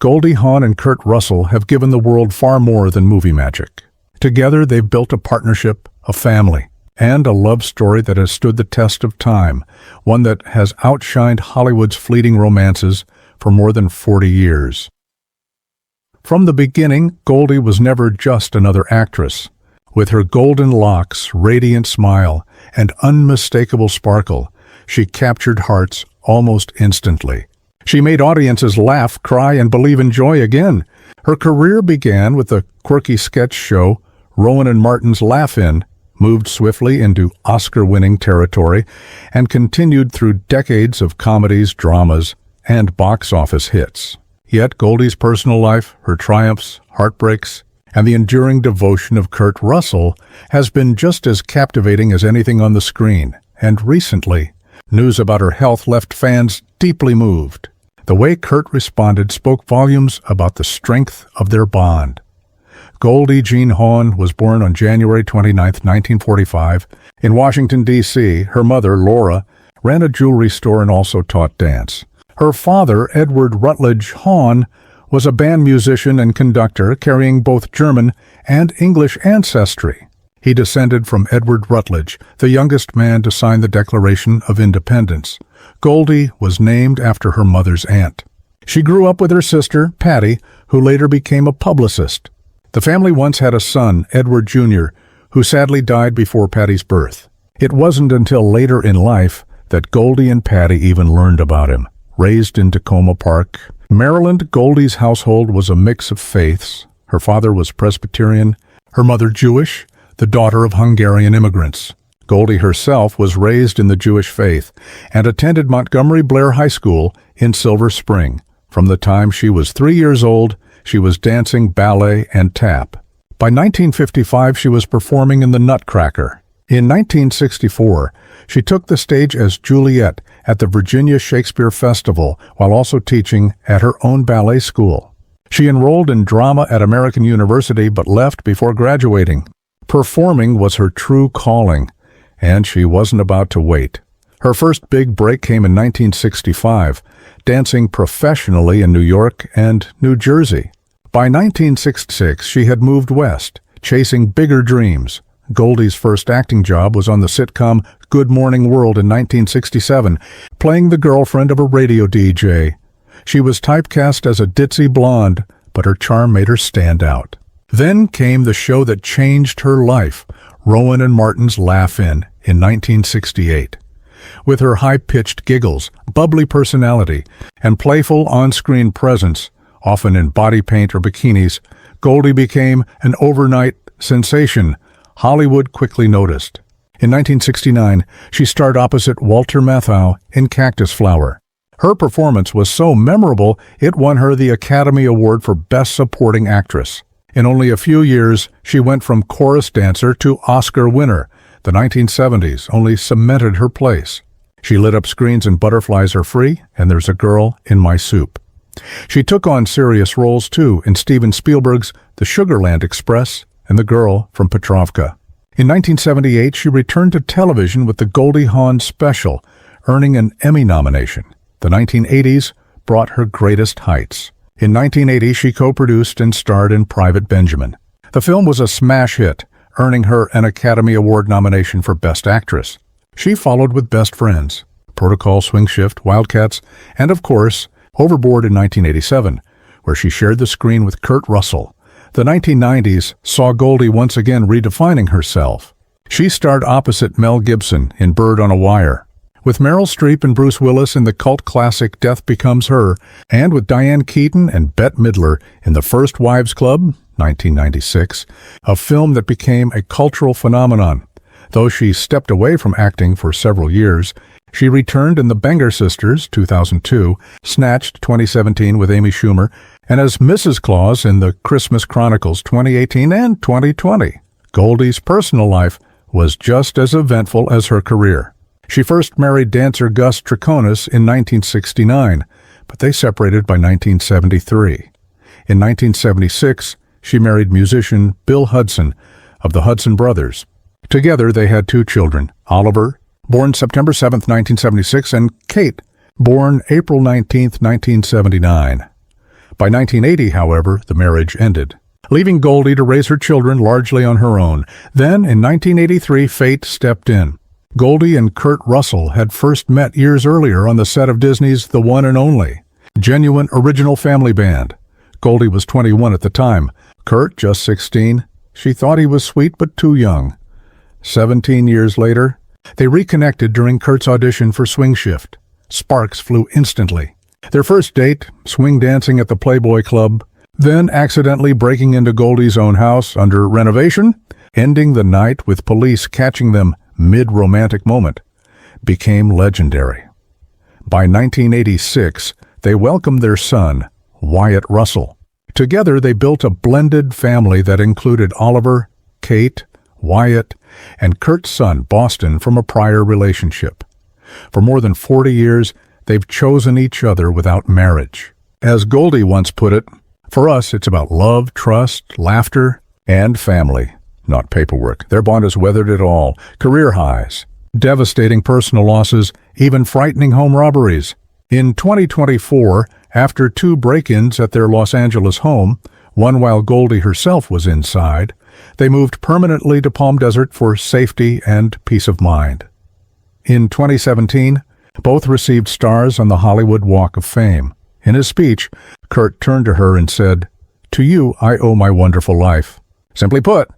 Goldie Hawn and Kurt Russell have given the world far more than movie magic. Together, they've built a partnership, a family, and a love story that has stood the test of time, one that has outshined Hollywood's fleeting romances for more than 40 years. From the beginning, Goldie was never just another actress. With her golden locks, radiant smile, and unmistakable sparkle, she captured hearts almost instantly. She made audiences laugh, cry, and believe in joy again. Her career began with the quirky sketch show Rowan and Martin's Laugh-In, moved swiftly into Oscar-winning territory, and continued through decades of comedies, dramas, and box office hits. Yet Goldie's personal life, her triumphs, heartbreaks, and the enduring devotion of Kurt Russell has been just as captivating as anything on the screen. And recently, news about her health left fans deeply moved. The way Kurt responded spoke volumes about the strength of their bond. Goldie Jean Hawn was born on January 29, 1945, in Washington, D.C. Her mother, Laura, ran a jewelry store and also taught dance. Her father, Edward Rutledge Hawn, was a band musician and conductor carrying both German and English ancestry. He descended from Edward Rutledge, the youngest man to sign the Declaration of Independence. Goldie was named after her mother's aunt. She grew up with her sister, Patty, who later became a publicist. The family once had a son, Edward Jr., who sadly died before Patty's birth. It wasn't until later in life that Goldie and Patty even learned about him. Raised in Tacoma Park, Maryland, Goldie's household was a mix of faiths. Her father was Presbyterian, her mother Jewish, the daughter of Hungarian immigrants. Goldie herself was raised in the Jewish faith and attended Montgomery Blair High School in Silver Spring. From the time she was 3 years old, she was dancing ballet and tap. By 1955, she was performing in The Nutcracker. In 1964, she took the stage as Juliet at the Virginia Shakespeare Festival while also teaching at her own ballet school. She enrolled in drama at American University but left before graduating. Performing was her true calling, and she wasn't about to wait. Her first big break came in 1965, dancing professionally in New York and New Jersey. By 1966, she had moved west, chasing bigger dreams. Goldie's first acting job was on the sitcom Good Morning World in 1967, playing the girlfriend of a radio DJ. She was typecast as a ditzy blonde, but her charm made her stand out. Then came the show that changed her life, Rowan and Martin's Laugh-In, in 1968. With her high-pitched giggles, bubbly personality, and playful on-screen presence, often in body paint or bikinis, Goldie became an overnight sensation Hollywood quickly noticed. In 1969, she starred opposite Walter Matthau in Cactus Flower. Her performance was so memorable, it won her the Academy Award for Best Supporting Actress. In only a few years, she went from chorus dancer to Oscar winner. The 1970s only cemented her place. She lit up screens in Butterflies Are Free and There's a Girl in My Soup. She took on serious roles, too, in Steven Spielberg's The Sugarland Express and The Girl from Petrovka. In 1978, she returned to television with the Goldie Hawn special, earning an Emmy nomination. The 1980s brought her greatest heights. In 1980, she co-produced and starred in Private Benjamin. The film was a smash hit, earning her an Academy Award nomination for Best Actress. She followed with Best Friends, Protocol Swing Shift, Wildcats, and of course, Overboard in 1987, where she shared the screen with Kurt Russell. The 1990s saw Goldie once again redefining herself. She starred opposite Mel Gibson in Bird on a Wire, with Meryl Streep and Bruce Willis in the cult classic Death Becomes Her, and with Diane Keaton and Bette Midler in The First Wives Club, 1996, a film that became a cultural phenomenon. Though she stepped away from acting for several years, she returned in The Benger Sisters, 2002, Snatched, 2017 with Amy Schumer, and as Mrs. Claus in The Christmas Chronicles, 2018 and 2020. Goldie's personal life was just as eventful as her career. She first married dancer Gus Triconis in 1969, but they separated by 1973. In 1976, she married musician Bill Hudson of the Hudson Brothers. Together, they had 2 children, Oliver, born September 7, 1976, and Kate, born April 19, 1979. By 1980, however, the marriage ended, leaving Goldie to raise her children largely on her own. Then, in 1983, fate stepped in. Goldie and Kurt Russell had first met years earlier on the set of Disney's The One and Only, genuine original family band. Goldie was 21 at the time, Kurt just 16. She thought he was sweet but too young. 17 years later, they reconnected during Kurt's audition for Swing Shift. Sparks flew instantly. Their first date, swing dancing at the Playboy Club, then accidentally breaking into Goldie's own house under renovation, ending the night with police catching them mid-romantic moment, became legendary. By 1986, they welcomed their son, Wyatt Russell. Together, they built a blended family that included Oliver, Kate, Wyatt, and Kurt's son, Boston, from a prior relationship. For more than 40 years, they've chosen each other without marriage. As Goldie once put it, for us, it's about love, trust, laughter, and family, not paperwork. Their bond has weathered it all. Career highs, devastating personal losses, even frightening home robberies. In 2024, after 2 break-ins at their Los Angeles home, one while Goldie herself was inside, they moved permanently to Palm Desert for safety and peace of mind. In 2017, both received stars on the Hollywood Walk of Fame. In his speech, Kurt turned to her and said, "To you, I owe my wonderful life." Simply put,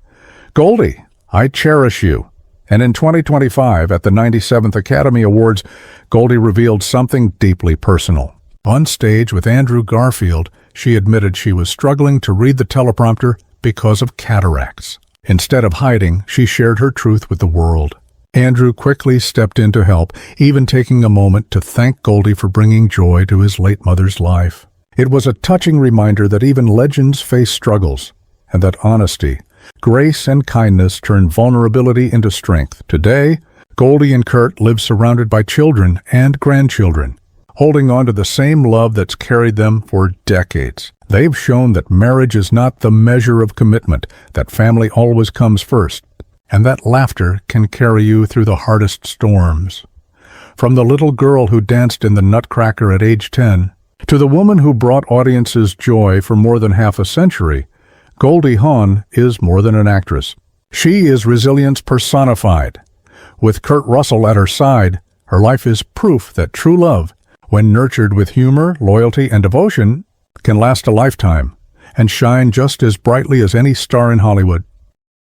Goldie, I cherish you. And in 2025, at the 97th Academy Awards, Goldie revealed something deeply personal. On stage with Andrew Garfield, she admitted she was struggling to read the teleprompter because of cataracts. Instead of hiding, she shared her truth with the world. Andrew quickly stepped in to help, even taking a moment to thank Goldie for bringing joy to his late mother's life. It was a touching reminder that even legends face struggles, and that honesty, grace, and kindness turn vulnerability into strength. Today, Goldie and Kurt live surrounded by children and grandchildren, holding on to the same love that's carried them for decades. They've shown that marriage is not the measure of commitment, that family always comes first, and that laughter can carry you through the hardest storms. From the little girl who danced in the Nutcracker at age 10, to the woman who brought audiences joy for more than half a century, Goldie Hawn is more than an actress. She is resilience personified. With Kurt Russell at her side, her life is proof that true love, when nurtured with humor, loyalty, and devotion, can last a lifetime and shine just as brightly as any star in Hollywood.